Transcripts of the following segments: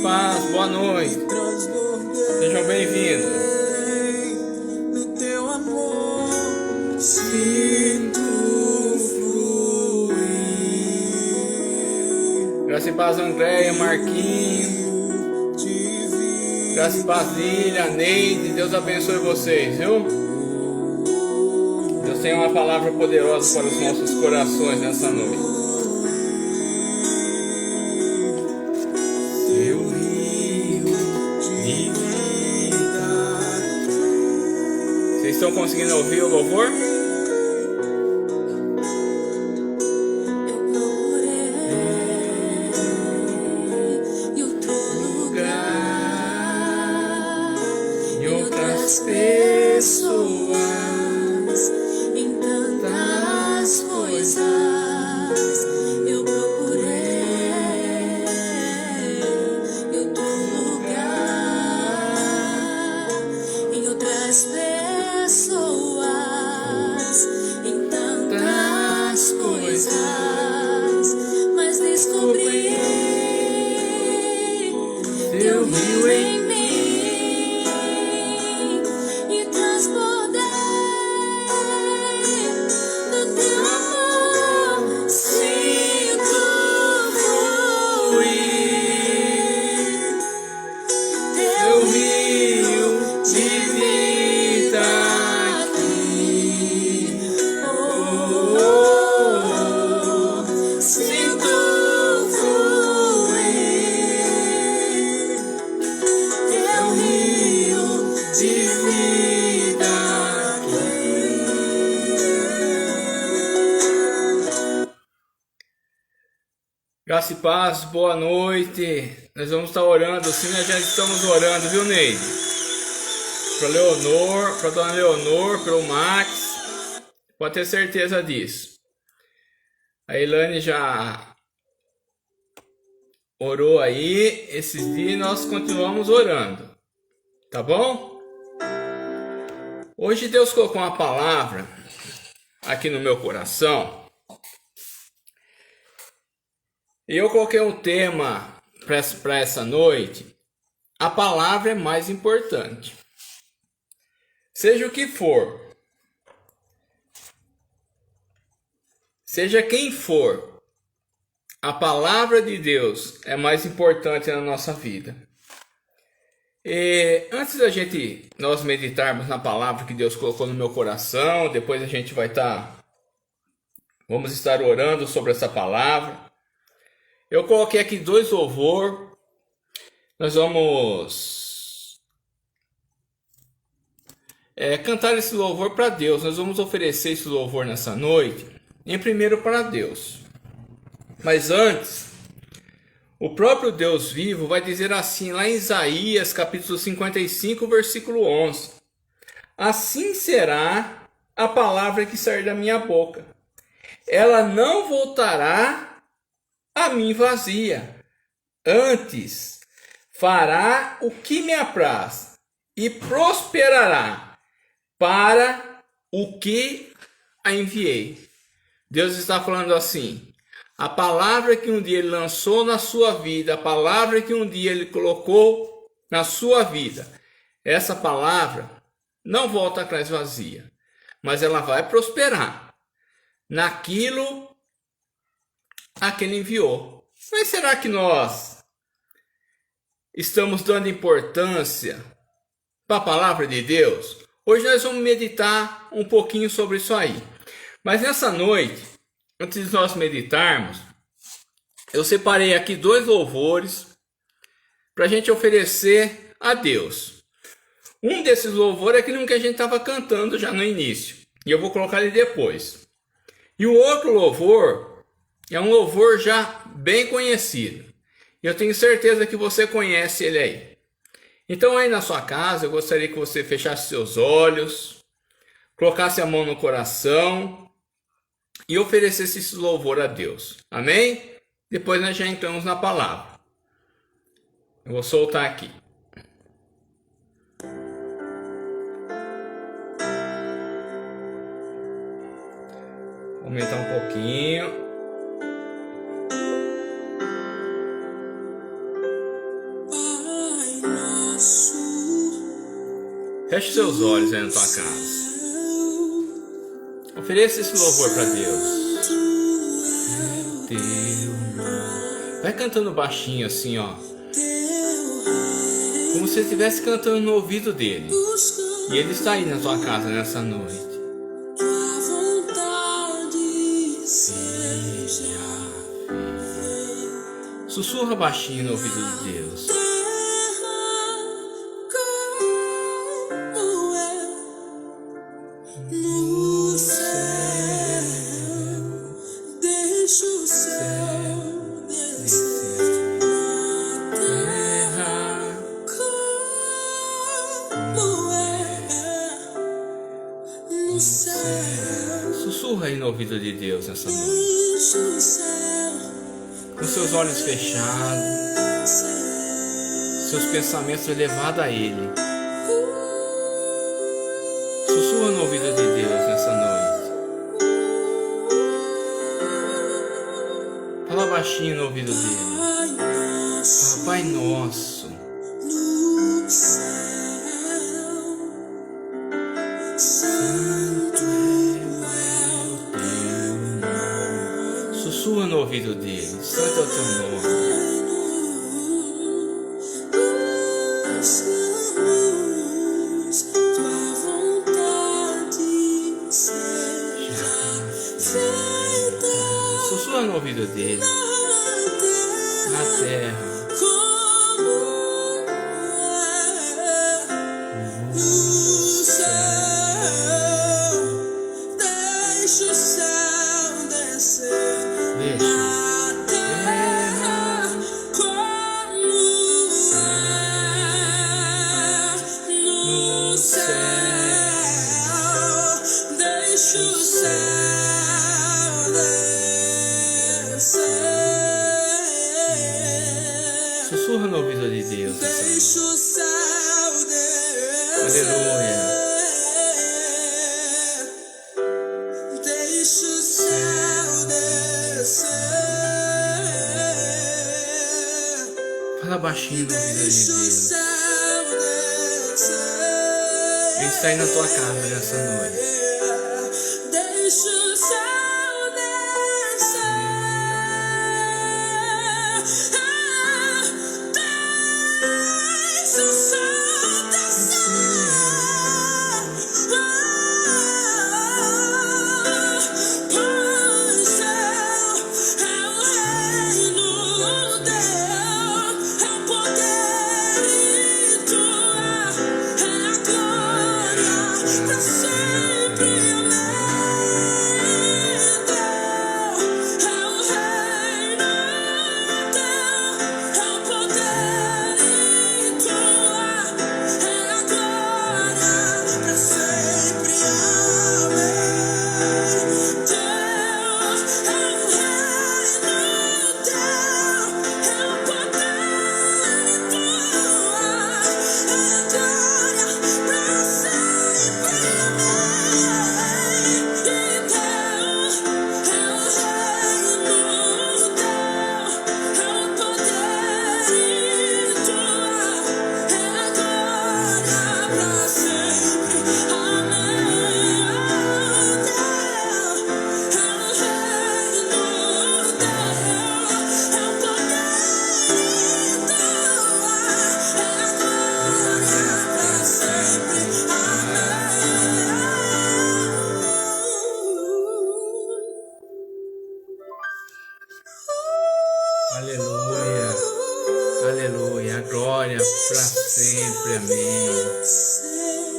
Paz, boa noite. Sejam bem-vindos. No teu amor sinto fluir. Graça e paz, Andréia, Marquinho. Graça e paz, Ilha, Neide. Deus abençoe vocês, viu? Deus tem uma palavra poderosa para os nossos corações nessa noite. Vocês estão conseguindo ouvir o louvor? Em outro lugar, em outras pessoas, em tantas coisas eu procurei. Em outro lugar, em outras pessoas, em tantas coisas, mas descobri teu rio em mim e transbordei do teu amor. Sinto fluir teu rio de vida aqui. Sinto fluir teu rio de vida aqui. Graça e paz, boa noite. Nós vamos estar orando, sim, nós já estamos orando, viu, Neide? Para Leonor, para Dona Leonor, para o Max. Pode ter certeza disso. A Elane já orou aí. Esses dias nós continuamos orando. Tá bom? Hoje Deus colocou uma palavra aqui no meu coração. E eu coloquei um tema para essa noite. A palavra é mais importante. Seja o que for, seja quem for, a palavra de Deus é mais importante na nossa vida. E antes da nós meditarmos na palavra que Deus colocou no meu coração, depois a gente vamos estar orando sobre essa palavra. Eu coloquei aqui 2 louvor. Nós vamos cantar esse louvor para Deus. Nós vamos oferecer esse louvor nessa noite, em primeiro para Deus. Mas antes, o próprio Deus vivo vai dizer assim, lá em Isaías capítulo 55, versículo 11. Assim será a palavra que sair da minha boca. Ela não voltará a mim vazia. Antes, fará o que me apraz e prosperará para o que a enviei. Deus está falando assim: a palavra que um dia Ele lançou na sua vida, a palavra que um dia Ele colocou na sua vida, essa palavra não volta atrás vazia, mas ela vai prosperar naquilo a que Ele enviou. Mas será que nós estamos dando importância para a palavra de Deus? Hoje nós vamos meditar um pouquinho sobre isso aí. Mas nessa noite, antes de nós meditarmos, eu separei aqui 2 louvores para a gente oferecer a Deus. Um desses louvores é aquele que a gente estava cantando já no início, e eu vou colocar ele depois. E o outro louvor é um louvor já bem conhecido. E eu tenho certeza que você conhece ele aí. Então aí na sua casa, eu gostaria que você fechasse seus olhos, colocasse a mão no coração e oferecesse esse louvor a Deus. Amém? Depois nós já entramos na palavra. Eu vou soltar aqui. Vou aumentar um pouquinho. Feche seus olhos aí na tua casa. Ofereça esse louvor para Deus. Vai cantando baixinho assim, ó. Como se você estivesse cantando no ouvido dele. E ele está aí na tua casa nessa noite. Sussurra baixinho no ouvido de Deus. Sussurra aí no ouvido de Deus nessa noite. Com seus olhos fechados, seus pensamentos elevados a Ele. Sussurra no ouvido de Deus nessa noite. Fala baixinho no ouvido dele. Fala, Pai Nosso. Sussurra no ouvido dele, santo é o teu nome. Sussurra no ouvido dele, na terra. Sussurra no ouvido de Deus. Aleluia. Deixa o céu descer. Fala baixinho no ouvido de Deus. Ele está aí na tua casa nessa noite. Deixa o céu descer. Deixa o céu descer. Pois é o reino dele, é o poder e tua é a glória pra sempre. Amém.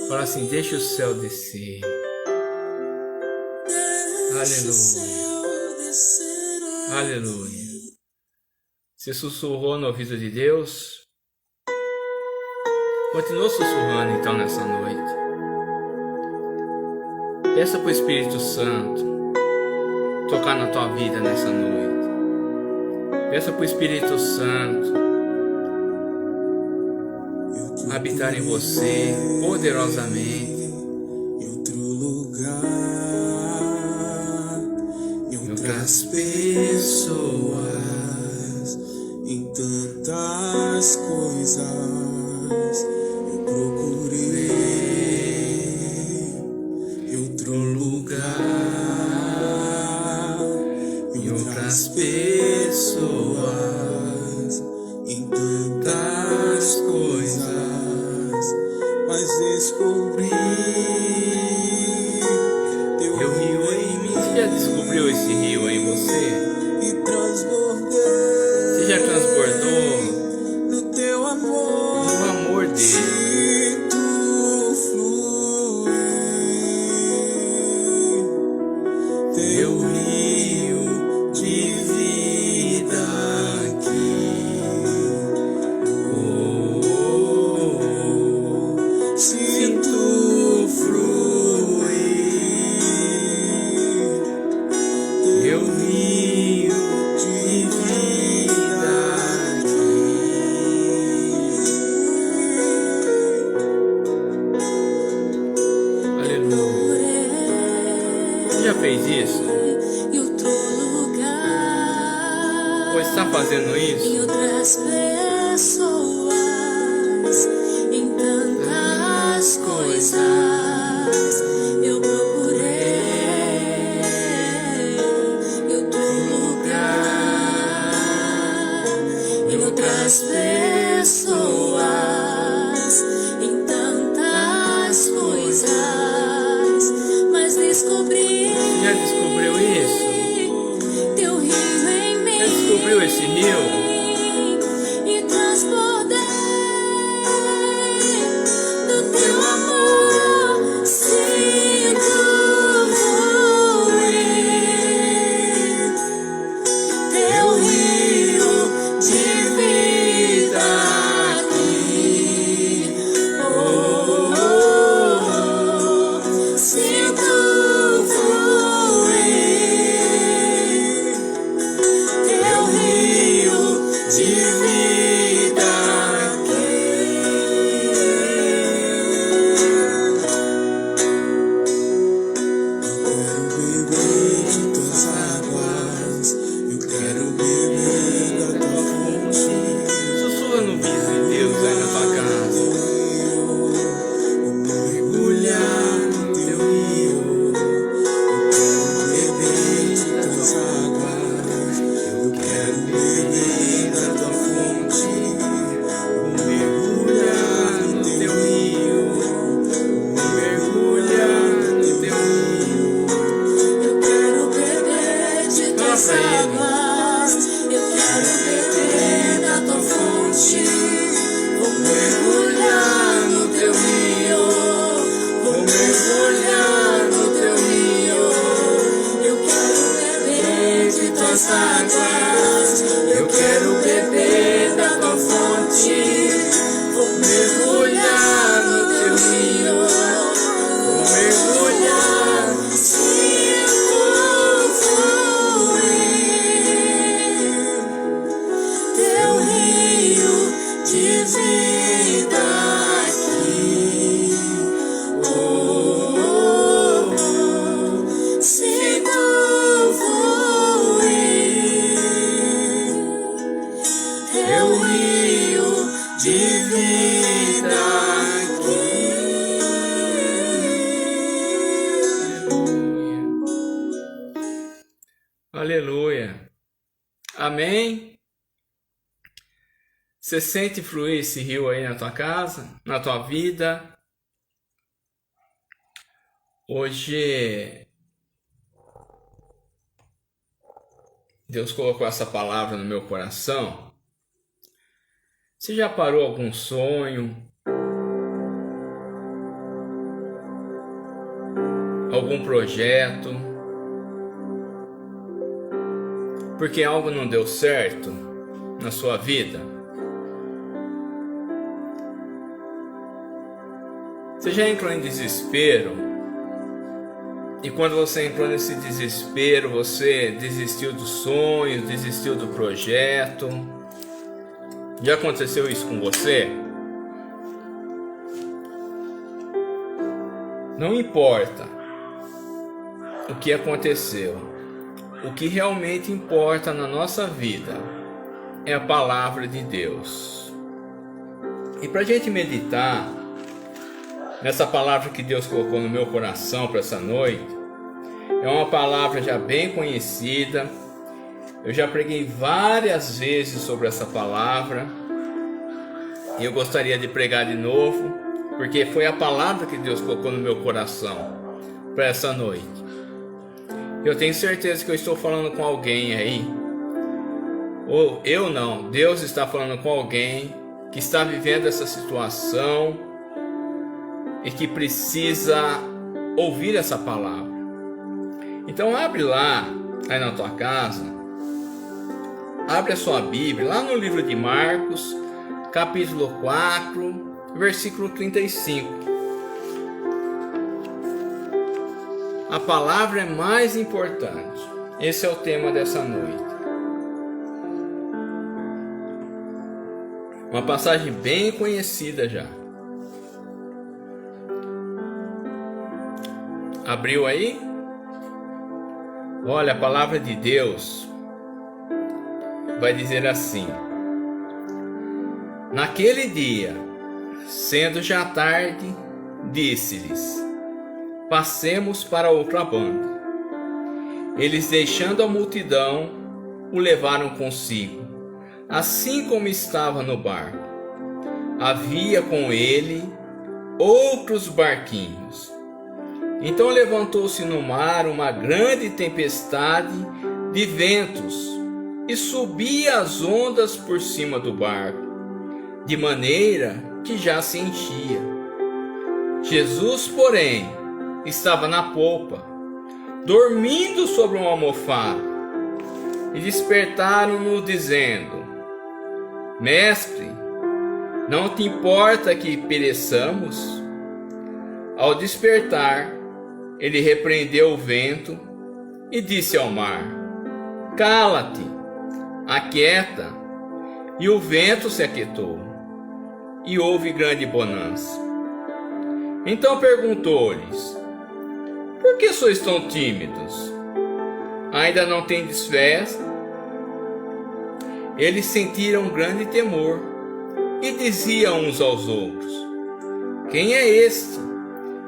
Fala assim, deixa o céu descer. Aleluia. Aleluia. Você sussurrou no ouvido de Deus? Continua sussurrando então nessa noite. Peça para o Espírito Santo tocar na tua vida nessa noite. Peça para o Espírito Santo habitar em você poderosamente. Em outro lugar, em outras pessoas, em tantas coisas eu procurei. Em outro lugar, em outras pessoas, em tantas coisas, mas descobri teu rio em mim. Você já descobriu esse rio em você? E transbordei. Você já transbordou No teu amor, no amor dele? sinto fluir teu rio de vida aqui. Sinto fluir teu rio de vida aqui. Aleluia. Você já fez isso? Em outro lugar, Ou está fazendo em isso? outras pessoas, em tantas coisas eu procurei. Em outro lugar, em outras pessoas, em tantas coisas, mas descobri Você já descobriu isso? teu rio em mim. Já descobriu esse rio? E transbordei do teu amor, sinto fluir teu rio de vida aqui. Sinto fluir teu rio de vida aqui. Eu quero beber de tuas águas, eu quero beber da tua fonte. Sussurra no ouvido de Deus aí na tua casa. Vou mergulhar no teu rio. Eu quero beber de tuas águas, eu quero beber da tua fonte. Vou mergulhar no teu rio. Vou mergulhar no teu rio. Eu quero beber de tuas águas, eu quero beber da tua fonte. Vou mergulhar no teu rio, vou mergulhar no teu rio. Eu quero beber de tuas águas, eu quero beber da tua fonte. Vou mergulhar no teu rio, vou mergulhar, sinto fluir teu rio de vida aqui. Sinto fluir teu rio de vida aqui. Aleluia. Amém? Você sente fluir esse rio aí na tua casa, na tua vida? Hoje Deus colocou essa palavra no meu coração. Você já parou algum sonho? algum projeto, porque algo não deu certo na sua vida. Você já entrou em desespero, e quando você entrou nesse desespero, você desistiu dos sonhos, desistiu do projeto. Já aconteceu isso com você? Não importa o que aconteceu, o que realmente importa na nossa vida é a palavra de Deus. E para a gente meditar nessa palavra que Deus colocou no meu coração para essa noite, é uma palavra já bem conhecida. Eu já preguei várias vezes sobre essa palavra e eu gostaria de pregar de novo, porque foi a palavra que Deus colocou no meu coração para essa noite. Eu tenho certeza que eu estou falando com alguém aí, ou eu não, Deus está falando com alguém que está vivendo essa situação e que precisa ouvir essa palavra. Então abre lá, aí na tua casa, abre a sua Bíblia, lá no livro de Marcos, capítulo 4, versículo 35. A palavra é mais importante. Esse é o tema dessa noite. Uma passagem bem conhecida já. Abriu aí? Olha, a palavra de Deus vai dizer assim: naquele dia, sendo já tarde, disse-lhes: passemos para outra banda. Eles, deixando a multidão, o levaram consigo, assim como estava no barco. Havia com ele outros barquinhos. Então levantou-se no mar uma grande tempestade de ventos, e subia as ondas por cima do barco, de maneira que já se enchia. Jesus, porém, estava na popa, dormindo sobre uma almofada, e despertaram-no dizendo: Mestre, não te importa que pereçamos? Ao despertar, ele repreendeu o vento e disse ao mar: cala-te, aquieta. E o vento se aquietou, e houve grande bonança. Então perguntou-lhes: por que sois tão tímidos? Ainda não tendes fé? Eles sentiram grande temor e diziam uns aos outros: quem é este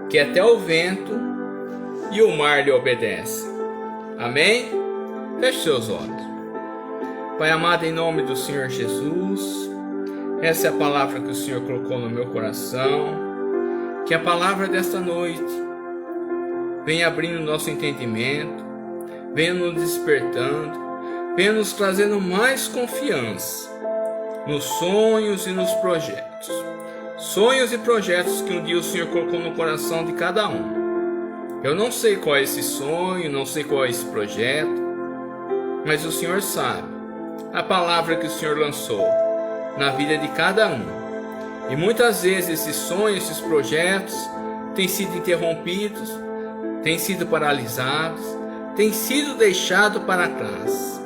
que até o vento e o mar lhe obedece? Amém? Feche seus olhos. Pai amado, em nome do Senhor Jesus, essa é a palavra que o Senhor colocou no meu coração. Que a palavra desta noite venha abrindo nosso entendimento, venha nos despertando, venha nos trazendo mais confiança nos sonhos e nos projetos. Sonhos e projetos que um dia o Senhor colocou no coração de cada um. Eu não sei qual é esse sonho, não sei qual é esse projeto, mas o Senhor sabe a palavra que o Senhor lançou na vida de cada um. E muitas vezes esses sonhos, esses projetos têm sido interrompidos, têm sido paralisados, têm sido deixados para trás.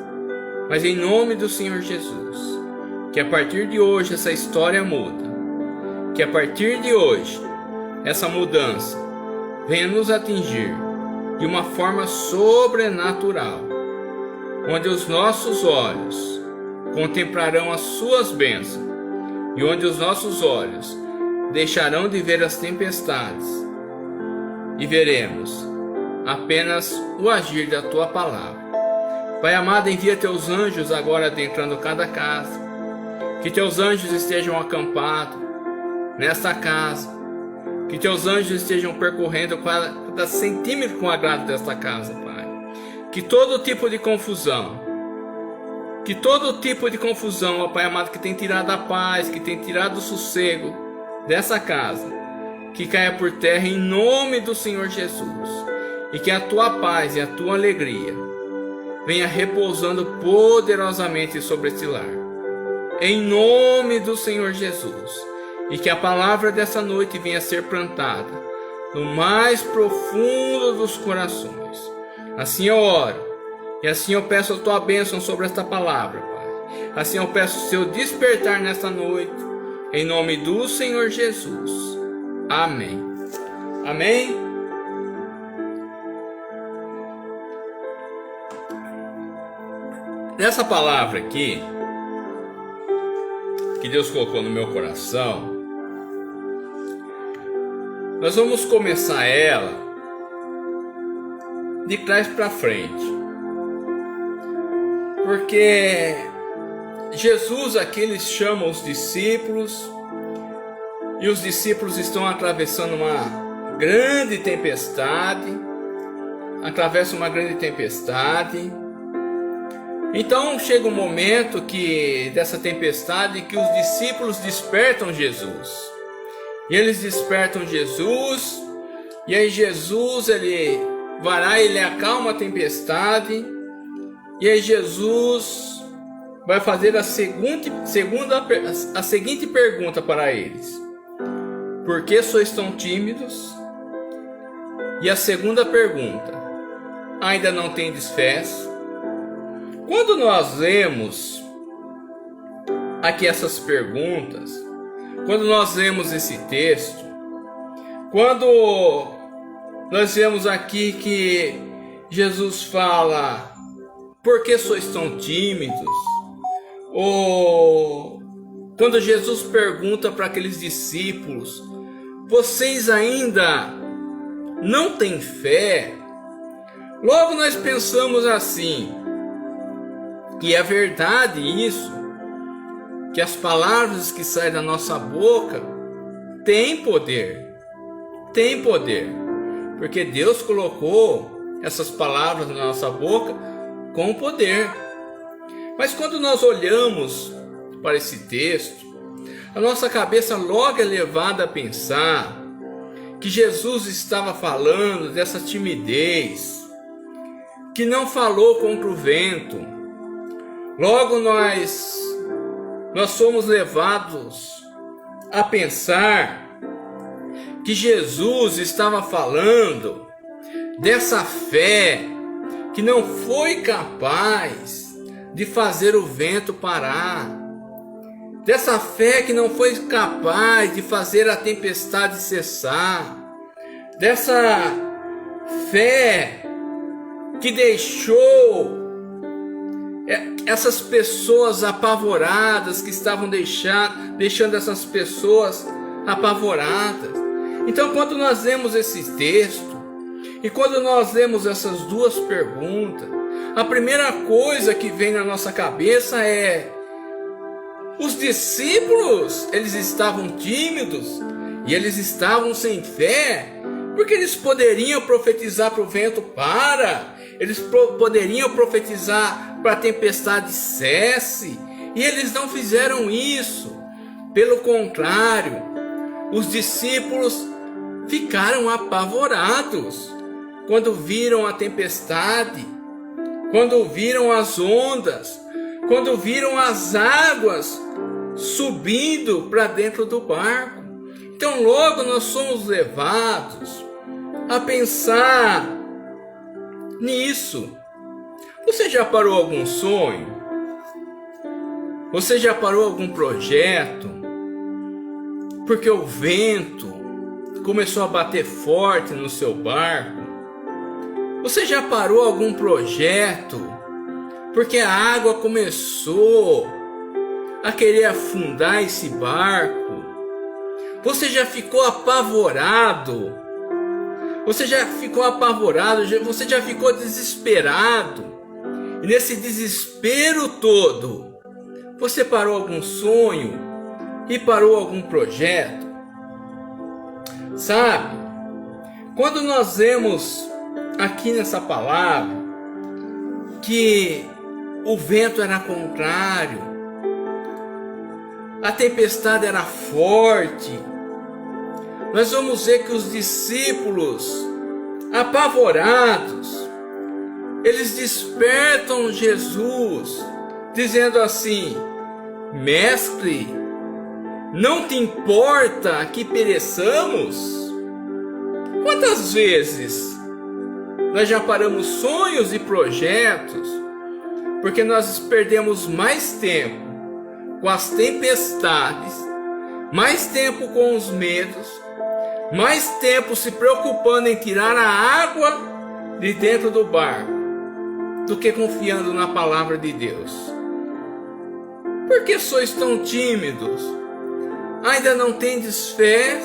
Mas em nome do Senhor Jesus, que a partir de hoje essa história muda, que a partir de hoje essa mudança venha nos atingir de uma forma sobrenatural, onde os nossos olhos contemplarão as suas bênçãos e onde os nossos olhos deixarão de ver as tempestades e veremos apenas o agir da tua palavra. Pai amado, envia teus anjos agora adentrando cada casa, que teus anjos estejam acampados nesta casa, que teus anjos estejam percorrendo cada centímetro com o agrado desta casa, Pai. Que todo tipo de confusão, ó Pai amado, que tem tirado a paz, que tem tirado o sossego dessa casa, que caia por terra em nome do Senhor Jesus. e que a tua paz e a tua alegria venha repousando poderosamente sobre este lar. Em nome do Senhor Jesus, e que a palavra dessa noite venha ser plantada no mais profundo dos corações. Assim eu oro, e assim eu peço a tua bênção sobre esta palavra, Pai. Assim eu peço o seu despertar nesta noite, em nome do Senhor Jesus. Amém. Amém. Nessa palavra aqui, que Deus colocou no meu coração, nós vamos começar ela de trás para frente, porque Jesus aqui ele chama os discípulos, e os discípulos estão atravessando uma grande tempestade, atravessam uma grande tempestade. Então chega um momento que dessa tempestade que os discípulos despertam Jesus. E eles despertam Jesus, e aí Jesus ele vai lá, ele acalma a tempestade, e aí Jesus vai fazer a seguinte pergunta para eles: por que sois tão tímidos? E a segunda pergunta: ainda não tendes fé? Quando nós lemos aqui essas perguntas, quando nós lemos esse texto, quando nós vemos aqui que Jesus fala: por que sois tão tímidos? Ou quando Jesus pergunta para aqueles discípulos: vocês ainda não têm fé? Logo nós pensamos assim, que é verdade isso, que as palavras que saem da nossa boca têm poder, porque Deus colocou essas palavras na nossa boca com poder. Mas quando nós olhamos para esse texto, a nossa cabeça logo é levada a pensar que Jesus estava falando dessa timidez, que não falou contra o vento. Logo nós somos levados a pensar que Jesus estava falando dessa fé que não foi capaz de fazer o vento parar, dessa fé que não foi capaz de fazer a tempestade cessar, dessa fé que deixou essas pessoas apavoradas, que estavam deixando essas pessoas apavoradas. Então, quando nós lemos esse texto e quando nós lemos essas duas perguntas, a primeira coisa que vem na nossa cabeça é: os discípulos, eles estavam tímidos e eles estavam sem fé, porque eles poderiam profetizar para o vento para, eles poderiam profetizar para a tempestade cesse, e eles não fizeram isso. Pelo contrário, os discípulos ficaram apavorados quando viram a tempestade, quando viram as ondas, quando viram as águas subindo para dentro do barco. Então logo nós somos levados a pensar nisso. Você já parou algum sonho? Você já parou algum projeto? Porque o vento começou a bater forte no seu barco? Você já parou algum projeto? Porque a água começou a querer afundar esse barco? Você já ficou apavorado? Você já ficou apavorado? Você já ficou desesperado? E nesse desespero todo, você parou algum sonho e parou algum projeto? Sabe, quando nós vemos aqui nessa palavra que o vento era contrário, a tempestade era forte, nós vamos ver que os discípulos apavorados, eles despertam Jesus, dizendo assim: Mestre, não te importa que pereçamos? Quantas vezes nós já paramos sonhos e projetos porque nós perdemos mais tempo com as tempestades, mais tempo com os medos, mais tempo se preocupando em tirar a água de dentro do barco do que confiando na palavra de Deus? Por que sois tão tímidos? Ainda não tendes fé?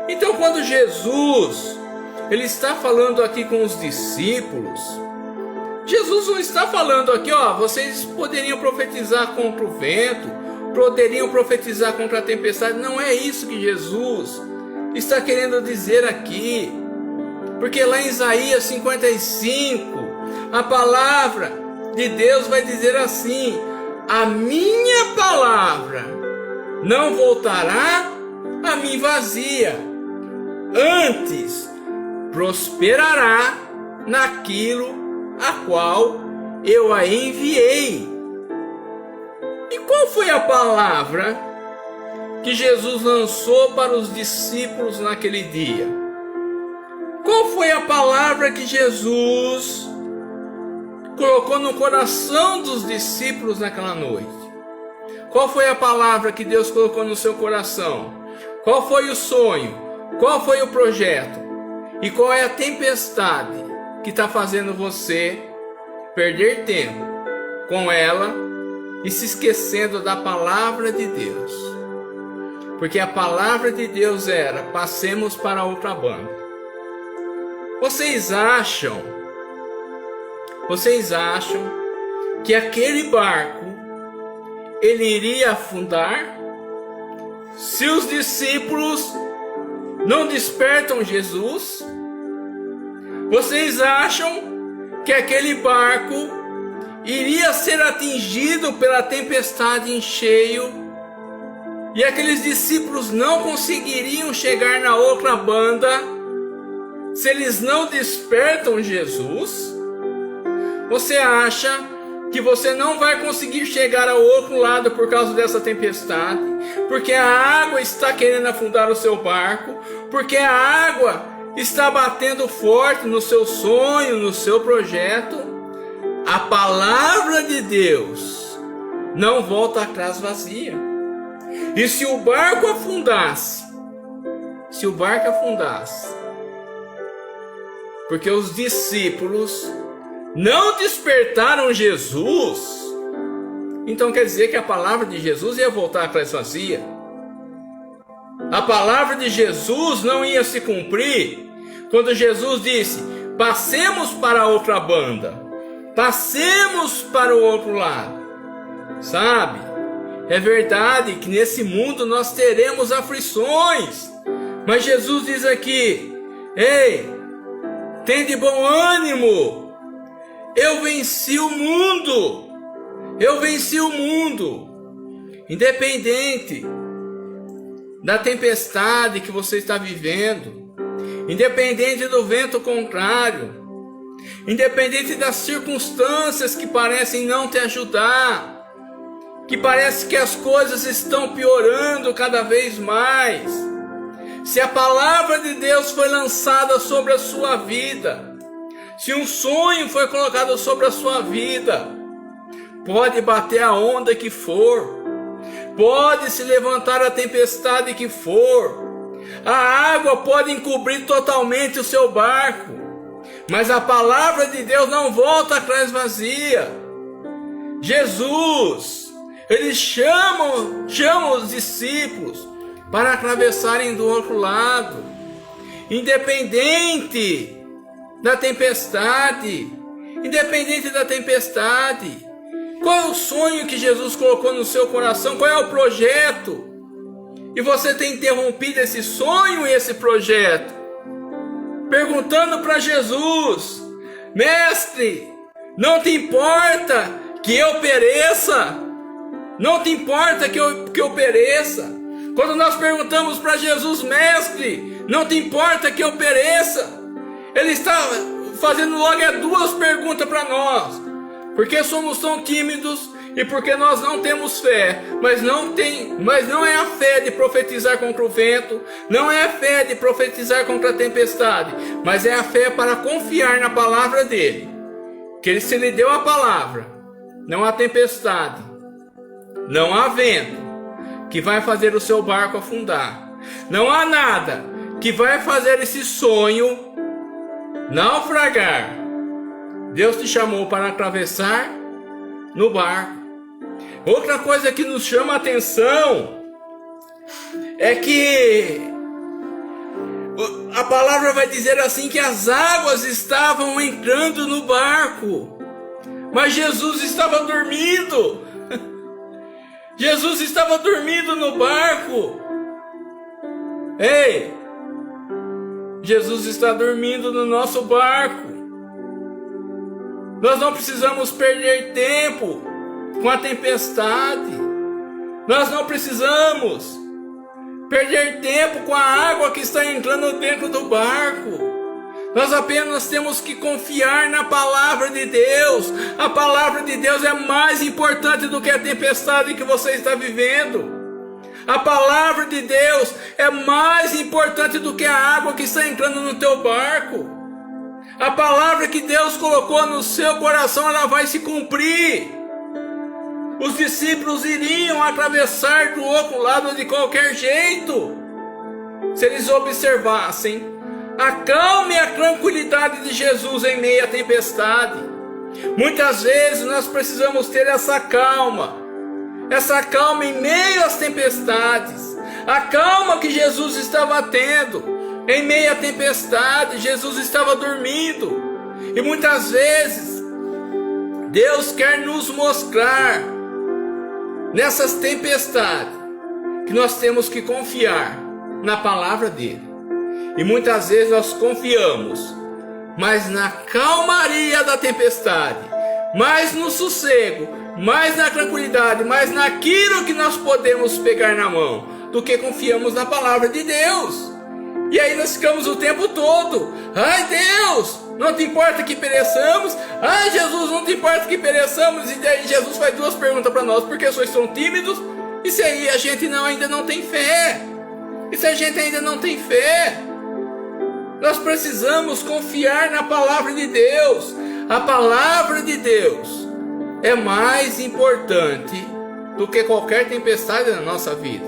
Então, quando Jesus ele está falando aqui com os discípulos, Jesus não está falando aqui, vocês poderiam profetizar contra o vento, poderiam profetizar contra a tempestade. Não é isso que Jesus está querendo dizer aqui. Porque lá em Isaías 55, a palavra de Deus vai dizer assim: a minha palavra não voltará a mim vazia, antes prosperará naquilo a qual eu a enviei. E qual foi a palavra que Jesus lançou para os discípulos naquele dia? Qual foi a palavra que Jesus colocou no coração dos discípulos naquela noite? Qual foi a palavra que Deus colocou no seu coração? Qual foi o sonho? Qual foi o projeto? E qual é a tempestade que está fazendo você perder tempo com ela e se esquecendo da palavra de Deus? Porque a palavra de Deus era: passemos para outra banda. Vocês acham que aquele barco ele iria afundar se os discípulos não despertam Jesus? Vocês acham que aquele barco iria ser atingido pela tempestade em cheio e aqueles discípulos não conseguiriam chegar na outra banda se eles não despertam Jesus? Você acha que você não vai conseguir chegar ao outro lado por causa dessa tempestade, porque a água está querendo afundar o seu barco, porque a água está batendo forte no seu sonho, no seu projeto? A palavra de Deus não volta atrás vazia. E se o barco afundasse, porque os discípulos não despertaram Jesus, então quer dizer que a palavra de Jesus ia voltar atrás vazia. A palavra de Jesus não ia se cumprir quando Jesus disse: passemos para outra banda, passemos para o outro lado. Sabe, é verdade que nesse mundo nós teremos aflições, mas Jesus diz aqui: ei, tende bom ânimo, eu venci o mundo, independente da tempestade que você está vivendo, independente do vento contrário, independente das circunstâncias que parecem não te ajudar, que parece que as coisas estão piorando cada vez mais. Se a palavra de Deus foi lançada sobre a sua vida, se um sonho foi colocado sobre a sua vida, pode bater a onda que for, pode se levantar a tempestade que for, a água pode encobrir totalmente o seu barco, mas a palavra de Deus não volta atrás vazia. Jesus, ele chama os discípulos para atravessarem do outro lado, independente da tempestade. Qual é o sonho que Jesus colocou no seu coração? Qual é o projeto? E você tem interrompido esse sonho e esse projeto, perguntando para Jesus: Mestre, não te importa que eu pereça? Não te importa que eu pereça? Quando nós perguntamos para Jesus: Mestre, não te importa que eu pereça? Ele está fazendo logo duas perguntas para nós. Por que somos tão tímidos e por que nós não temos fé? Mas não é a fé de profetizar contra o vento, não é a fé de profetizar contra a tempestade, mas é a fé para confiar na palavra dele. Que se ele deu a palavra, não há tempestade, não há vento que vai fazer o seu barco afundar. Não há nada que vai fazer esse sonho naufragar. Deus te chamou para atravessar no barco. Outra coisa que nos chama a atenção é que a palavra vai dizer assim que as águas estavam entrando no barco, mas Jesus estava dormindo. Jesus estava dormindo no barco. Ei, Jesus está dormindo no nosso barco. Nós não precisamos perder tempo com a tempestade. Nós não precisamos perder tempo com a água que está entrando dentro do barco. Nós apenas temos que confiar na palavra de Deus. A palavra de Deus é mais importante do que a tempestade que você está vivendo. A palavra de Deus é mais importante do que a água que está entrando no teu barco. A palavra que Deus colocou no seu coração, ela vai se cumprir. Os discípulos iriam atravessar do outro lado de qualquer jeito, se eles observassem a calma e a tranquilidade de Jesus em meio à tempestade. Muitas vezes nós precisamos ter essa calma em meio às tempestades. A calma que Jesus estava tendo em meio à tempestade. Jesus estava dormindo. E muitas vezes Deus quer nos mostrar nessas tempestades que nós temos que confiar na palavra dele. E muitas vezes nós confiamos mais na calmaria da tempestade, mais no sossego, mais na tranquilidade, mais naquilo que nós podemos pegar na mão, do que confiamos na palavra de Deus. E aí nós ficamos o tempo todo: ai Deus, não te importa que pereçamos? Ai Jesus, não te importa que pereçamos? E daí Jesus faz duas perguntas para nós: por que sois tão tímidos? E se aí a gente ainda não tem fé? E se a gente ainda não tem fé? Nós precisamos confiar na palavra de Deus. A palavra de Deus é mais importante do que qualquer tempestade na nossa vida.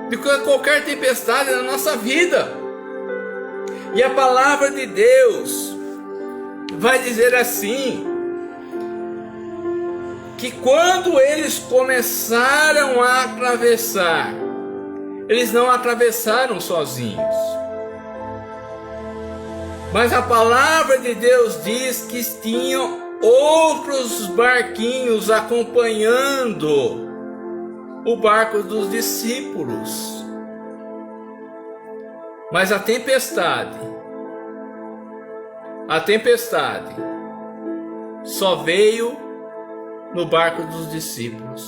Do que qualquer tempestade na nossa vida. E a palavra de Deus vai dizer assim, que quando eles começaram a atravessar, eles não atravessaram sozinhos. Mas a palavra de Deus diz que tinham outros barquinhos acompanhando o barco dos discípulos. Mas a tempestade só veio no barco dos discípulos.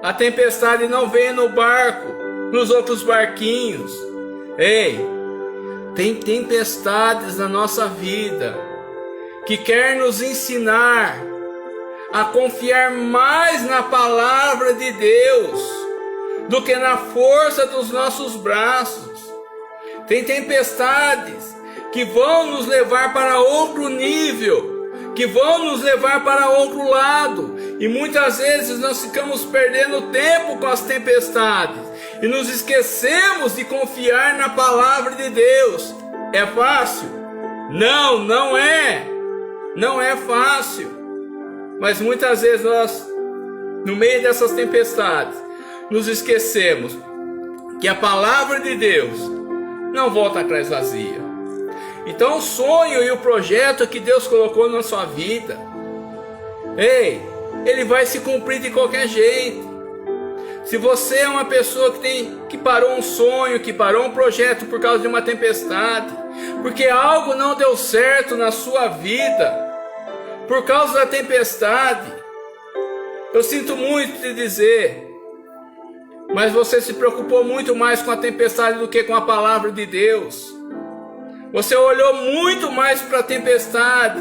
A tempestade não veio no barco, nos outros barquinhos. Ei, tem tempestades na nossa vida que quer nos ensinar a confiar mais na palavra de Deus do que na força dos nossos braços. Tem tempestades que vão nos levar para outro nível, que vão nos levar para outro lado, e muitas vezes nós ficamos perdendo tempo com as tempestades e nos esquecemos de confiar na palavra de Deus. É fácil? Não é. Não é fácil. Mas muitas vezes nós, no meio dessas tempestades, nos esquecemos que a palavra de Deus não volta atrás vazia. Então o sonho e o projeto que Deus colocou na sua vida, ei, ele vai se cumprir de qualquer jeito. Se você é uma pessoa que parou um sonho, que parou um projeto por causa de uma tempestade, porque algo não deu certo na sua vida, por causa da tempestade, eu sinto muito te dizer, mas você se preocupou muito mais com a tempestade do que com a palavra de Deus. Você olhou muito mais para a tempestade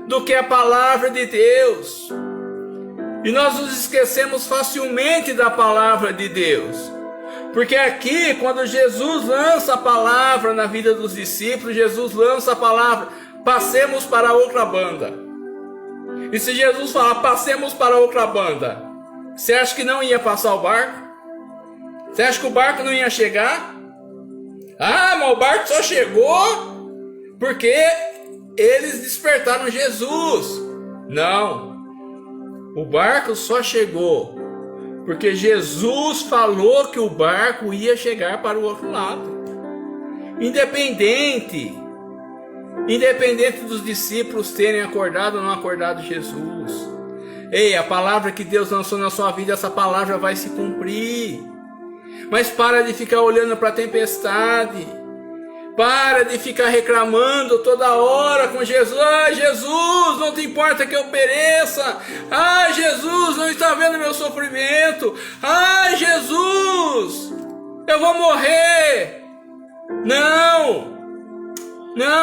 do que a palavra de Deus. E nós nos esquecemos facilmente da palavra de Deus. Porque aqui, quando Jesus lança a palavra na vida dos discípulos, Jesus lança a palavra, passemos para outra banda. E se Jesus falar, passemos para outra banda, você acha que não ia passar o barco? Você acha que o barco não ia chegar? Ah, mas o barco só chegou porque eles despertaram Jesus. Não. O barco só chegou porque Jesus falou que o barco ia chegar para o outro lado. Independente dos discípulos terem acordado ou não acordado Jesus. Ei, a palavra que Deus lançou na sua vida, essa palavra vai se cumprir. Mas para de ficar olhando para a tempestade. Para de ficar reclamando toda hora com Jesus. Ah, Jesus, não te importa que eu pereça. Ah, Jesus, não está vendo meu sofrimento. Ah, Jesus, eu vou morrer. Não,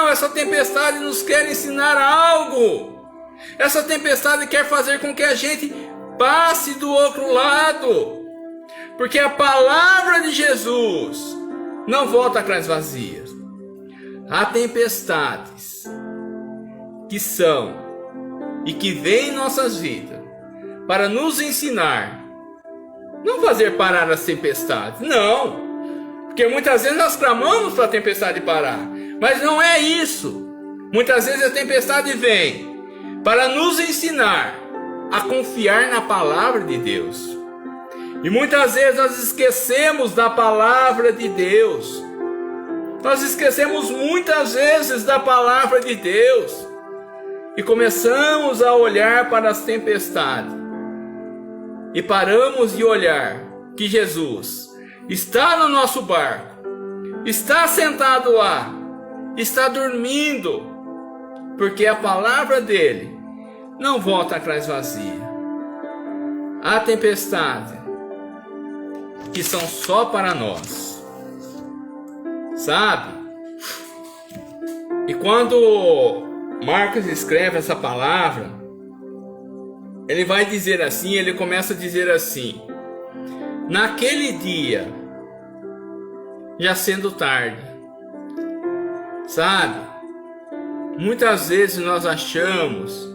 essa tempestade nos quer ensinar algo. Essa tempestade quer fazer com que a gente passe do outro lado. Porque a palavra de Jesus não volta atrás vazia. Há tempestades que são e que vêm em nossas vidas para nos ensinar. Não fazer parar as tempestades, não. Porque muitas vezes nós clamamos para a tempestade parar. Mas não é isso. Muitas vezes a tempestade vem para nos ensinar a confiar na palavra de Deus. E muitas vezes nós esquecemos da palavra de Deus. Nós esquecemos muitas vezes da palavra de Deus. E começamos a olhar para as tempestades. E paramos de olhar que Jesus está no nosso barco. Está sentado lá. Está dormindo. Porque a palavra dele não volta atrás vazia. Há tempestades que são só para nós. Sabe? E quando Marcos escreve essa palavra, ele vai dizer assim, ele começa a dizer assim: naquele dia, já sendo tarde. Sabe? Muitas vezes nós achamos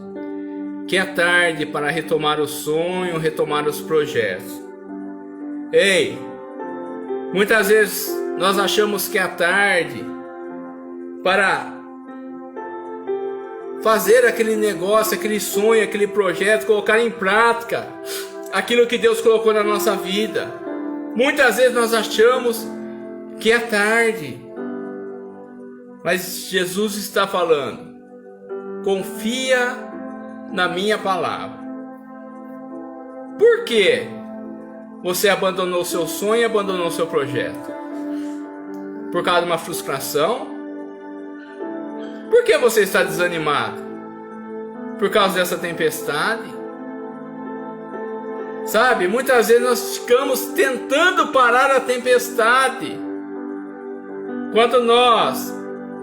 que é tarde para retomar o sonho, retomar os projetos. Ei, muitas vezes nós achamos que é tarde para fazer aquele negócio, aquele sonho, aquele projeto, colocar em prática aquilo que Deus colocou na nossa vida. Muitas vezes nós achamos que é tarde, mas Jesus está falando: confia na minha palavra. Por quê? Você abandonou o seu sonho e abandonou o seu projeto? Por causa de uma frustração? Por que você está desanimado? Por causa dessa tempestade? Sabe, muitas vezes nós ficamos tentando parar a tempestade, quando nós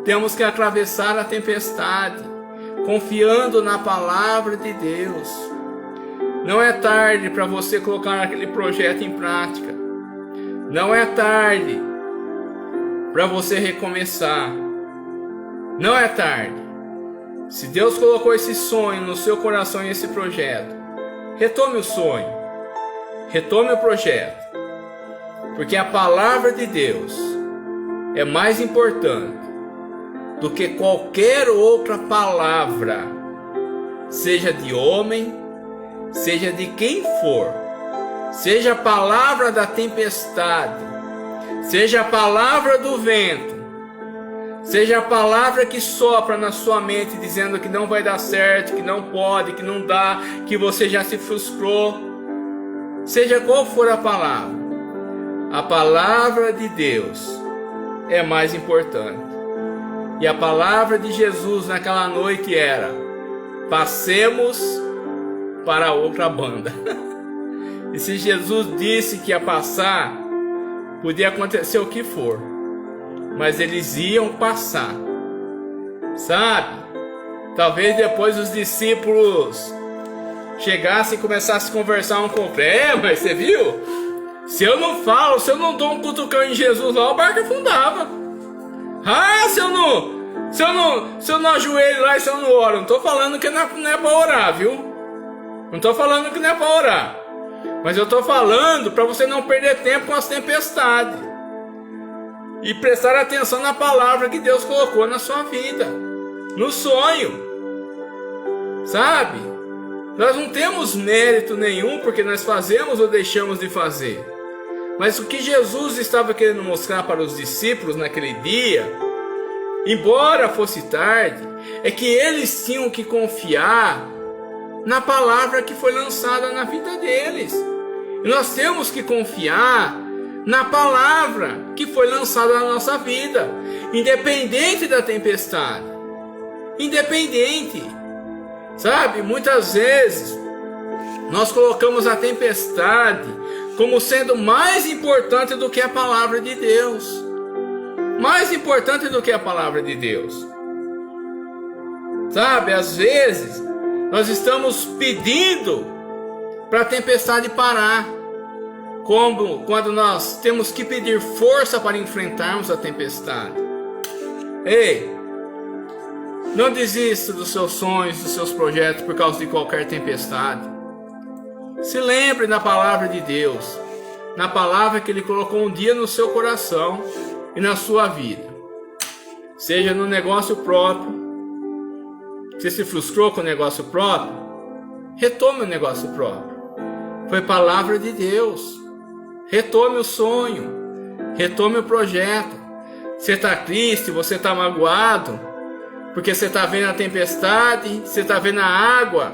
temos que atravessar a tempestade, confiando na palavra de Deus. Não é tarde para você colocar aquele projeto em prática. Não é tarde para você recomeçar. Não é tarde. Se Deus colocou esse sonho no seu coração e esse projeto, retome o sonho, retome o projeto, porque a palavra de Deus é mais importante do que qualquer outra palavra, seja de homem, seja de quem for, seja a palavra da tempestade, seja a palavra do vento, seja a palavra que sopra na sua mente dizendo que não vai dar certo, que não pode, que não dá, que você já se frustrou, seja qual for a palavra de Deus é mais importante. E a palavra de Jesus naquela noite era: passemos para outra banda. E se Jesus disse que ia passar, podia acontecer o que for, mas eles iam passar. Sabe? Talvez depois os discípulos chegassem e começassem a conversar um com o outro. Mas você viu? Se eu não falo, se eu não dou um cutucão em Jesus lá, o barco afundava. Se eu não ajoelho lá e se eu não oro. Não estou falando que não é para orar, viu? Não estou falando que não é para orar. Mas eu estou falando para você não perder tempo com as tempestades. E prestar atenção na palavra que Deus colocou na sua vida. No sonho. Sabe? Nós não temos mérito nenhum porque nós fazemos ou deixamos de fazer. Mas o que Jesus estava querendo mostrar para os discípulos naquele dia, embora fosse tarde, é que eles tinham que confiar na palavra que foi lançada na vida deles. E nós temos que confiar na palavra que foi lançada na nossa vida, independente da tempestade. Independente. Sabe, muitas vezes nós colocamos a tempestade como sendo mais importante do que a palavra de Deus. Mais importante do que a palavra de Deus. Sabe, às vezes nós estamos pedindo para a tempestade parar, como quando nós temos que pedir força para enfrentarmos a tempestade. Ei, não desista dos seus sonhos, dos seus projetos por causa de qualquer tempestade. Se lembre da palavra de Deus, na palavra que Ele colocou um dia no seu coração e na sua vida. Seja no negócio próprio. Você se frustrou com o negócio próprio? Retome o negócio próprio. Foi palavra de Deus. Retome o sonho. Retome o projeto. Você está triste, você está magoado, porque você está vendo a tempestade, você está vendo a água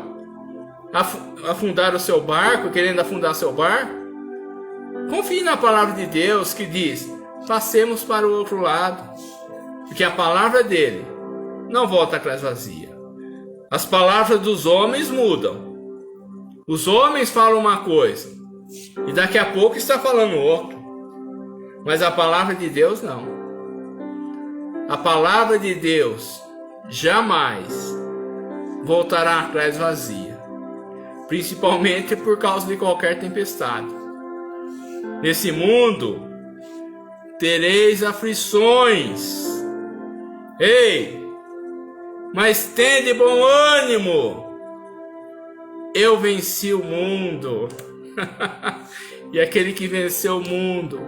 afundar o seu barco, querendo afundar seu barco. Confie na palavra de Deus que diz: passemos para o outro lado, porque a palavra dele não volta atrás vazia. As palavras dos homens mudam. Os homens falam uma coisa e daqui a pouco está falando outra. Mas a palavra de Deus não. A palavra de Deus jamais voltará atrás vazia, principalmente por causa de qualquer tempestade. Nesse mundo tereis aflições. Ei, mas tende bom ânimo. Eu venci o mundo. E aquele que venceu o mundo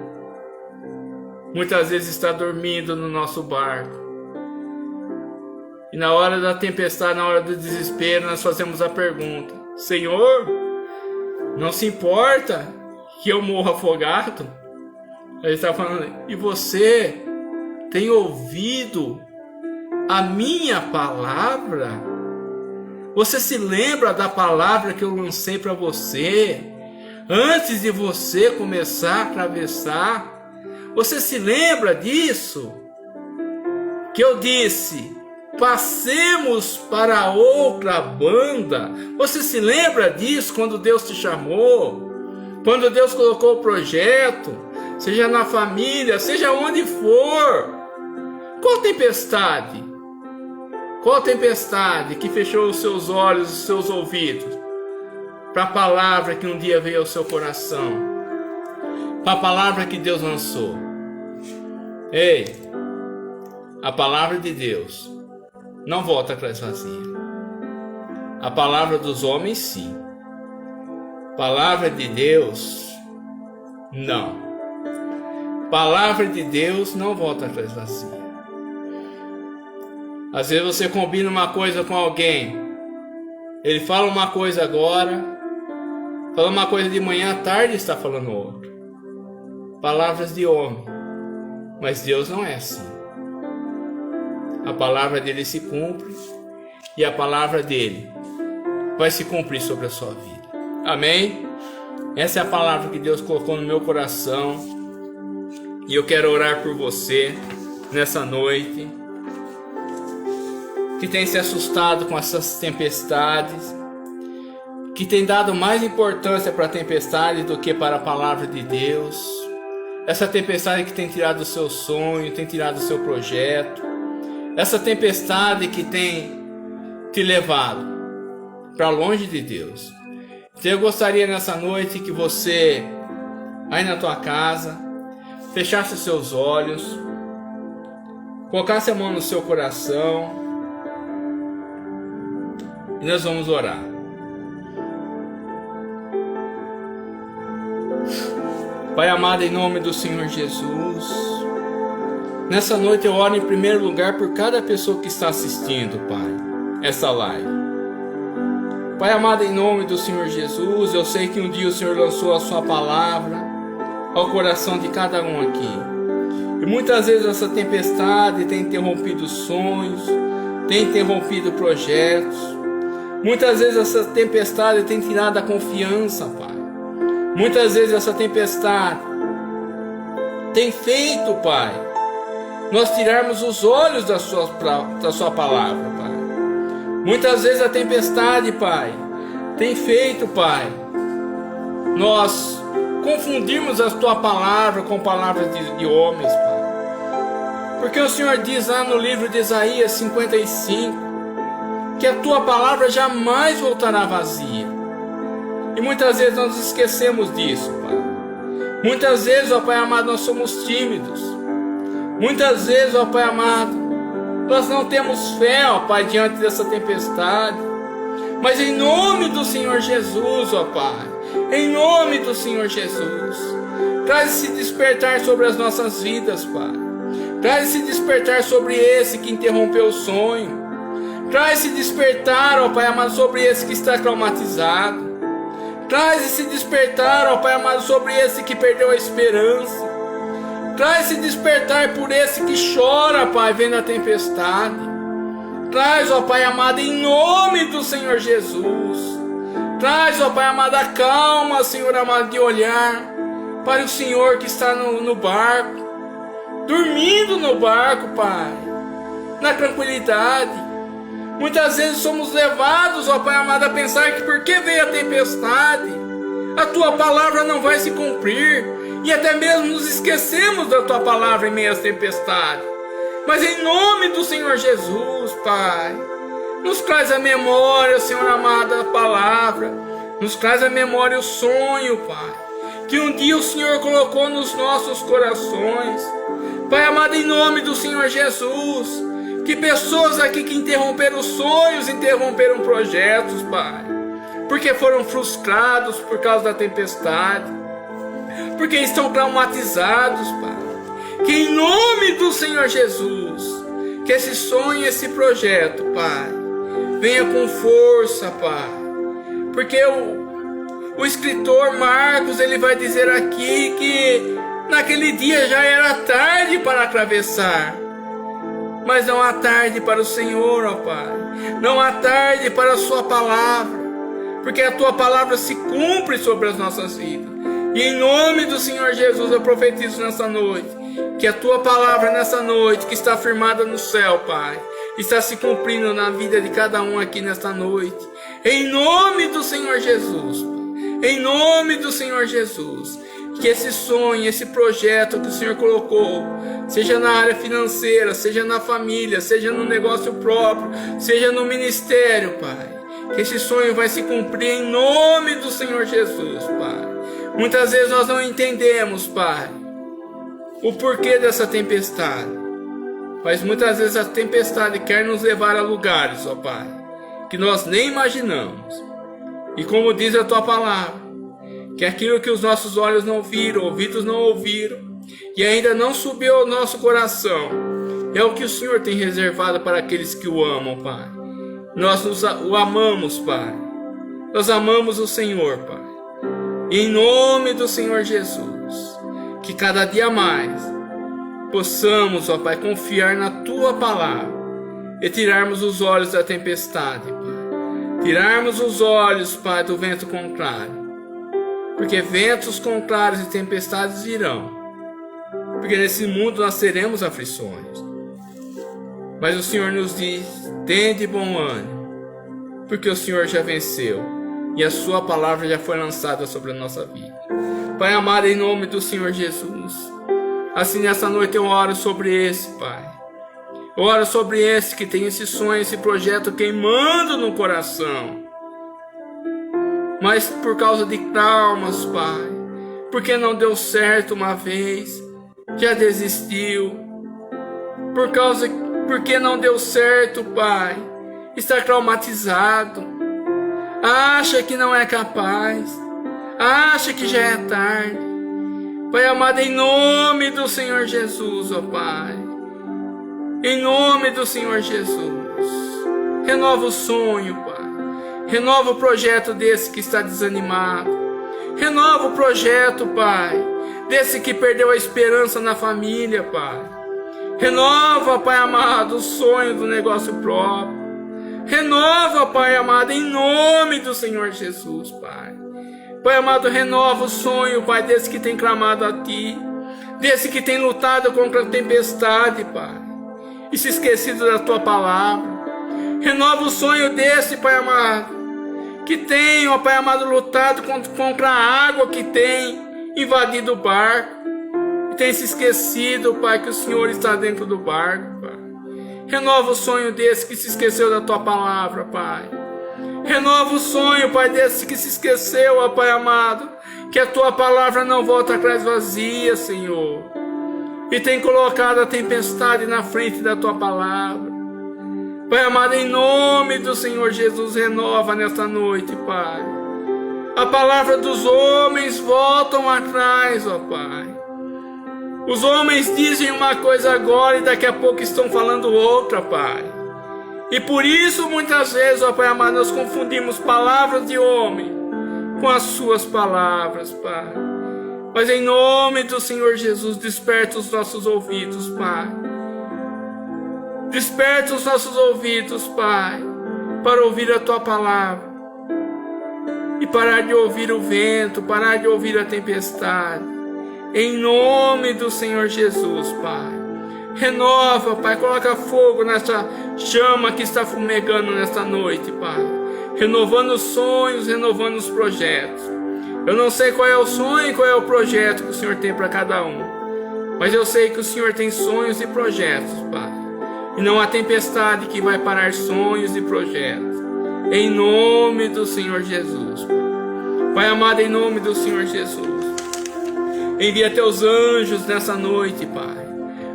muitas vezes está dormindo no nosso barco. E na hora da tempestade, na hora do desespero, nós fazemos a pergunta: Senhor, não se importa que eu morra afogado? Ele está falando: e você tem ouvido a minha palavra? Você se lembra da palavra que eu lancei para você antes de você começar a atravessar? Você se lembra disso? Que eu disse: passemos para outra banda. Você se lembra disso quando Deus te chamou? Quando Deus colocou o projeto, seja na família, seja onde for. Qual tempestade? Qual tempestade que fechou os seus olhos, os seus ouvidos para a palavra que um dia veio ao seu coração? Para a palavra que Deus lançou. Ei, a palavra de Deus não volta atrás vazia. A palavra dos homens, sim. Palavra de Deus, não. Palavra de Deus não volta atrás vazia. Às vezes você combina uma coisa com alguém, ele fala uma coisa agora, fala uma coisa de manhã, à tarde está falando outra. Palavras de homem, mas Deus não é assim. A palavra dele se cumpre e a palavra dele vai se cumprir sobre a sua vida. Amém? Essa é a palavra que Deus colocou no meu coração e eu quero orar por você nessa noite, que tem se assustado com essas tempestades, que tem dado mais importância para a tempestade do que para a palavra de Deus. Essa tempestade que tem tirado o seu sonho, tem tirado o seu projeto. essa tempestade que tem te levado para longe de Deus. Então eu gostaria nessa noite que você, aí na tua casa, fechasse os seus olhos, colocasse a mão no seu coração e nós vamos orar. Pai amado, em nome do Senhor Jesus, nessa noite eu oro em primeiro lugar por cada pessoa que está assistindo, Pai, essa live. Pai amado, em nome do Senhor Jesus, eu sei que um dia o Senhor lançou a sua palavra ao coração de cada um aqui. E muitas vezes essa tempestade tem interrompido sonhos, tem interrompido projetos. Muitas vezes essa tempestade tem tirado a confiança, Pai. Muitas vezes essa tempestade tem feito, Pai, nós tirarmos os olhos da sua palavra, Pai. Muitas vezes a tempestade, Pai, tem feito, Pai, nós confundirmos a tua palavra com palavras de homens, Pai. Porque o Senhor diz lá no livro de Isaías 55 que a tua palavra jamais voltará vazia. E muitas vezes nós esquecemos disso, Pai. Muitas vezes, ó Pai amado, nós somos tímidos. Muitas vezes, ó Pai amado, nós não temos fé, ó Pai, diante dessa tempestade. Mas em nome do Senhor Jesus, ó Pai, em nome do Senhor Jesus, traz esse despertar sobre as nossas vidas, Pai. Traz esse despertar sobre esse que interrompeu o sonho. Traz esse despertar, ó Pai amado, sobre esse que está traumatizado. Traz esse despertar, ó Pai amado, sobre esse que perdeu a esperança. Traz esse despertar por esse que chora, Pai, vendo a tempestade. Traz, ó Pai amado, em nome do Senhor Jesus. Traz, ó Pai amado, a calma, Senhor amado, de olhar para o Senhor que está no barco, dormindo no barco, Pai, na tranquilidade. Muitas vezes somos levados, ó Pai amado, a pensar que porque veio a tempestade, a tua palavra não vai se cumprir, e até mesmo nos esquecemos da tua palavra em meio às tempestades. Mas em nome do Senhor Jesus, Pai, nos traz a memória, Senhor amado, a palavra, nos traz a memória o sonho, Pai, que um dia o Senhor colocou nos nossos corações. Pai amado, em nome do Senhor Jesus, que pessoas aqui que interromperam sonhos, interromperam projetos, Pai, porque foram frustrados por causa da tempestade, porque estão traumatizados, Pai, que em nome do Senhor Jesus, que esse sonho, esse projeto, Pai, venha com força, Pai, porque o escritor Marcos, ele vai dizer aqui que naquele dia já era tarde para atravessar. Mas não há tarde para o Senhor, ó Pai. Não há tarde para a sua palavra. Porque a tua palavra se cumpre sobre as nossas vidas. E em nome do Senhor Jesus eu profetizo nessa noite, que a tua palavra nessa noite, que está firmada no céu, Pai, está se cumprindo na vida de cada um aqui nesta noite. Em nome do Senhor Jesus, Pai. Em nome do Senhor Jesus. Que esse sonho, esse projeto que o Senhor colocou, seja na área financeira, seja na família, seja no negócio próprio, seja no ministério, Pai, que esse sonho vai se cumprir em nome do Senhor Jesus, Pai. Muitas vezes nós não entendemos, Pai, o porquê dessa tempestade, mas muitas vezes a tempestade quer nos levar a lugares, ó Pai, que nós nem imaginamos. E como diz a tua palavra, que aquilo que os nossos olhos não viram, ouvidos não ouviram, e ainda não subiu ao nosso coração, é o que o Senhor tem reservado para aqueles que o amam, Pai. Nós o amamos, Pai. Nós amamos o Senhor, Pai. E em nome do Senhor Jesus, que cada dia mais possamos, ó Pai, confiar na tua palavra e tirarmos os olhos da tempestade, Pai. Tirarmos os olhos, Pai, do vento contrário. Porque ventos contrários e tempestades virão. Porque nesse mundo nós teremos aflições. Mas o Senhor nos diz: tende bom ânimo, porque o Senhor já venceu e a sua palavra já foi lançada sobre a nossa vida. Pai amado, em nome do Senhor Jesus, assim nessa noite eu oro sobre esse, Pai. Ora sobre esse que tem esse sonho, esse projeto queimando no coração. Mas por causa de traumas, Pai, porque não deu certo uma vez, já desistiu. Porque não deu certo, Pai, está traumatizado. Acha que não é capaz. Acha que já é tarde. Pai amado, em nome do Senhor Jesus, ó Pai. Em nome do Senhor Jesus. Renova o sonho, Pai. Renova o projeto desse que está desanimado. Renova o projeto, Pai, desse que perdeu a esperança na família, Pai. Renova, Pai amado, o sonho do negócio próprio. Renova, Pai amado, em nome do Senhor Jesus, Pai. Pai amado, renova o sonho, Pai, desse que tem clamado a Ti, desse que tem lutado contra a tempestade, Pai, e se esquecido da Tua palavra. Renova o sonho desse, Pai amado, que tem, ó Pai amado, lutado contra a água que tem invadido o barco, e tem se esquecido, Pai, que o Senhor está dentro do barco, Pai. Renova o sonho desse que se esqueceu da Tua palavra, Pai. Renova o sonho, Pai, desse que se esqueceu, ó Pai amado, que a Tua palavra não volta atrás vazia, Senhor, e tem colocado a tempestade na frente da Tua palavra. Pai amado, em nome do Senhor Jesus, renova nesta noite, Pai. A palavra dos homens voltam atrás, ó Pai. Os homens dizem uma coisa agora e daqui a pouco estão falando outra, Pai. E por isso, muitas vezes, ó Pai amado, nós confundimos palavras de homem com as Suas palavras, Pai. Mas em nome do Senhor Jesus, desperta os nossos ouvidos, Pai. Desperta os nossos ouvidos, Pai, para ouvir a Tua palavra. E parar de ouvir o vento, parar de ouvir a tempestade. Em nome do Senhor Jesus, Pai. Renova, Pai, coloca fogo nessa chama que está fumegando nesta noite, Pai. Renovando os sonhos, renovando os projetos. Eu não sei qual é o sonho e qual é o projeto que o Senhor tem para cada um. Mas eu sei que o Senhor tem sonhos e projetos, Pai. E não há tempestade que vai parar sonhos e projetos. Em nome do Senhor Jesus, Pai. Pai amado, em nome do Senhor Jesus. Envia Teus anjos nessa noite, Pai.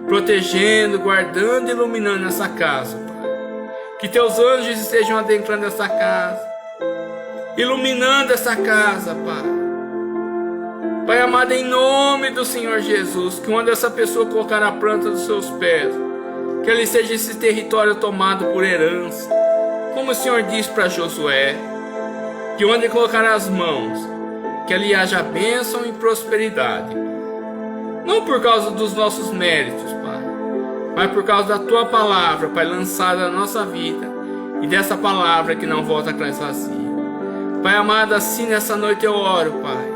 Protegendo, guardando e iluminando essa casa, Pai. Que Teus anjos estejam adentrando essa casa. Iluminando essa casa, Pai. Pai amado, em nome do Senhor Jesus. Que onde essa pessoa colocar a planta dos seus pés, que ali seja esse território tomado por herança, como o Senhor diz para Josué, que onde colocar as mãos, que ali haja bênção e prosperidade, não por causa dos nossos méritos, Pai, mas por causa da Tua palavra, Pai, lançada na nossa vida, e dessa palavra que não volta atrás vazia. Pai amado, assim nessa noite eu oro, Pai,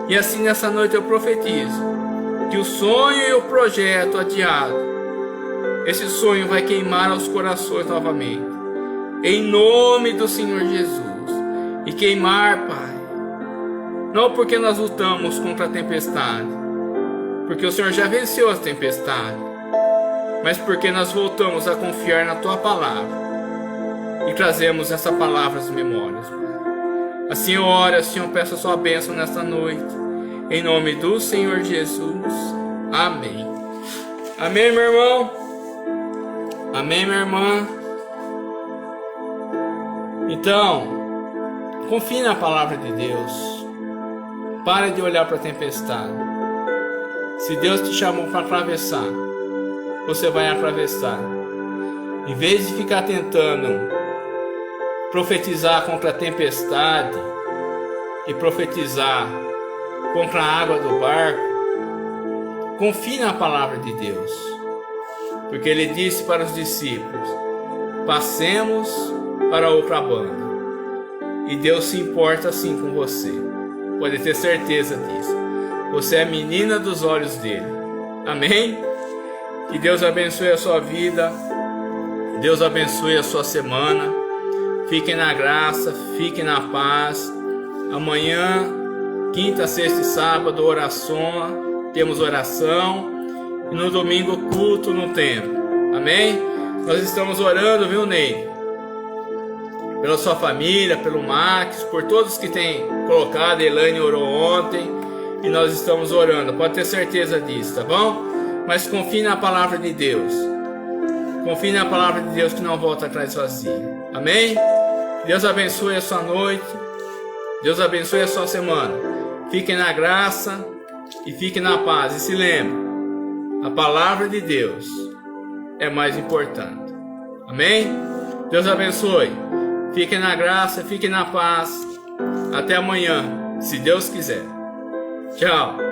e assim nessa noite eu profetizo, que o sonho e o projeto adiado, esse sonho vai queimar aos corações novamente, em nome do Senhor Jesus. E queimar, Pai, não porque nós lutamos contra a tempestade, porque o Senhor já venceu as tempestades, mas porque nós voltamos a confiar na Tua palavra e trazemos essa palavra às memórias, Pai. Assim eu oro, assim eu peço a Sua bênção nesta noite, em nome do Senhor Jesus. Amém. Amém, meu irmão. Amém, minha irmã. Então, confie na palavra de Deus. Pare de olhar para a tempestade. Se Deus te chamou para atravessar, você vai atravessar. Em vez de ficar tentando profetizar contra a tempestade e profetizar contra a água do barco, confie na palavra de Deus. Porque Ele disse para os discípulos: passemos para outra banda. E Deus se importa assim com você. Pode ter certeza disso. Você é menina dos olhos dele. Amém? Que Deus abençoe a sua vida. Deus abençoe a sua semana. Fiquem na graça, fiquem na paz. Amanhã, quinta, sexta e sábado, oração. Temos oração. E no domingo, culto no templo. Amém? Nós estamos orando, viu, Ney? Pela sua família, pelo Max, por todos que têm colocado. A Elaine orou ontem e nós estamos orando. Pode ter certeza disso, tá bom? Mas confie na palavra de Deus. Confie na palavra de Deus que não volta atrás vazia. Amém? Deus abençoe a sua noite. Deus abençoe a sua semana. Fiquem na graça e fiquem na paz. E se lembre, a palavra de Deus é mais importante. Amém? Deus abençoe. Fiquem na graça, fiquem na paz. Até amanhã, se Deus quiser. Tchau.